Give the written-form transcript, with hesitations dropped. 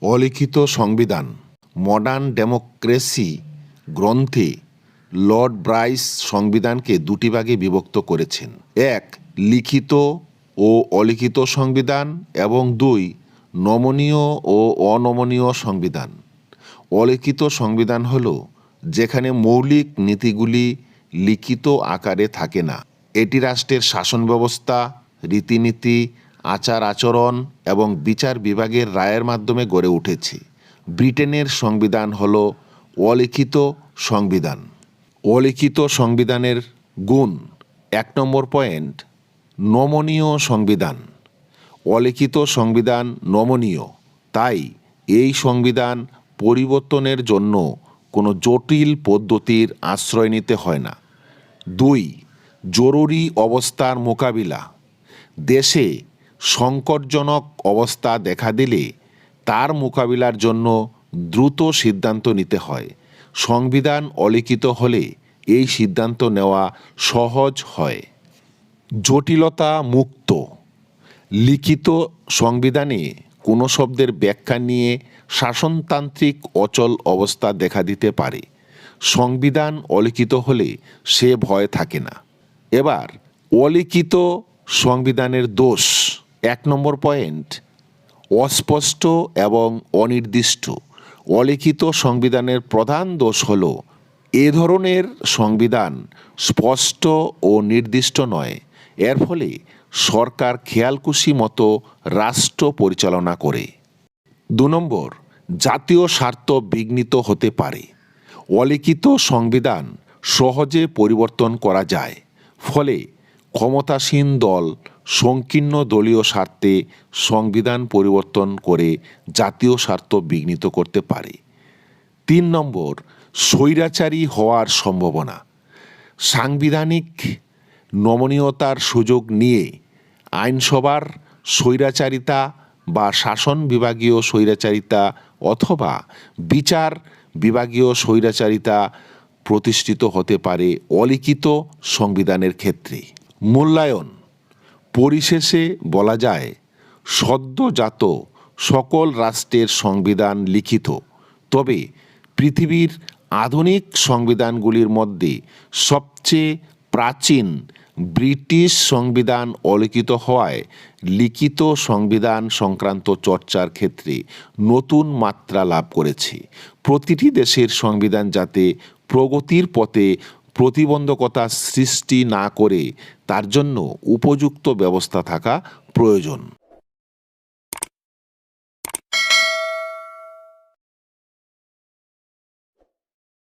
অলিখিত সংবিধান modern democracy গ্রন্থে লর্ড ব্রাইস সংবিধানকে দুটি ভাগে বিভক্ত করেছেন। এক, লিখিত ও অলিখিত সংবিধান এবং দুই, নমনীয় ও অনমনীয় সংবিধান। অলিখিত সংবিধান হল যেখানে মৌলিক নীতিগুলি লিখিত আকারে থাকে না। এটি রাষ্ট্রের শাসন ব্যবস্থা, রীতিনীতি, আচার আচরণ এবং বিচার বিভাগের রায়ের মাধ্যমে গড়ে উঠেছে। ব্রিটেনের সংবিধান হল অলিখিত সংবিধান। অলিখিত সংবিধানের গুণ। ১ নম্বর পয়েন্ট, নমনীয় সংবিধান। অলিখিত সংবিধান নমনীয়, তাই এই সংবিধান পরিবর্তনের জন্য কোনো জটিল পদ্ধতির আশ্রয় নিতে হয় না। ২, জরুরি অবস্থার মোকাবিলা। দেশে সংকটজনক অবস্থা দেখা দিলে তার মোকাবিলার জন্য দ্রুত সিদ্ধান্ত নিতে হয়। সংবিধান অলিখিত হলে এই সিদ্ধান্ত নেওয়া সহজ হয়। জটিলতা মুক্ত। লিখিত সংবিধানে কোনো শব্দের ব্যাখ্যা নিয়ে শাসনতান্ত্রিক অচল অবস্থা দেখা দিতে পারে। সংবিধান অলিখিত হলে সে ভয় থাকে না। এবার অলিখিত সংবিধানের দোষ। ১ নম্বর পয়েন্ট, অস্পষ্ট এবং অনির্দিষ্ট। অলিখিত সংবিধানের প্রধান দোষ হল এ ধরনের সংবিধান স্পষ্ট ও নির্দিষ্ট নয়। এর ফলে সরকার খেয়ালখুশি মতো রাষ্ট্র পরিচালনা করে। ২ নম্বর, জাতীয় স্বার্থ বিঘ্নিত হতে পারে। অলিখিত সংবিধান সহজে পরিবর্তন করা যায়, ফলে ক্ষমতাসীন দল সংকীর্ণ দলীয় স্বার্থে সংবিধান পরিবর্তন করে জাতীয় স্বার্থ বিঘ্নিত করতে পারে। ৩ নম্বর, স্বৈরাচারী হওয়ার সম্ভাবনা। সাংবিধানিক নমনীয়তার সুযোগ নিয়ে আইনসভার স্বৈরাচারিতা বা শাসন বিভাগীয় স্বৈরাচারিতা অথবা বিচার বিভাগীয় স্বৈরাচারিতা প্রতিষ্ঠিত হতে পারে অলিখিত সংবিধানের ক্ষেত্রে। মূল্যায়ন। পরিশেষে বলা যায়, সদ্যজাত সকল রাষ্ট্রের সংবিধান লিখিত, তবে পৃথিবীর আধুনিক সংবিধানগুলির মধ্যে সবচেয়ে প্রাচীন ব্রিটিশ সংবিধান অলিখিত হওয়ায় লিখিত সংবিধান সংক্রান্ত চর্চার ক্ষেত্রে নতুন মাত্রা লাভ করেছে। প্রতিটি দেশের সংবিধান যাতে প্রগতির পথে প্রতিবন্ধকতা সৃষ্টি না করে তার জন্য উপযুক্ত ব্যবস্থা থাকা প্রয়োজন।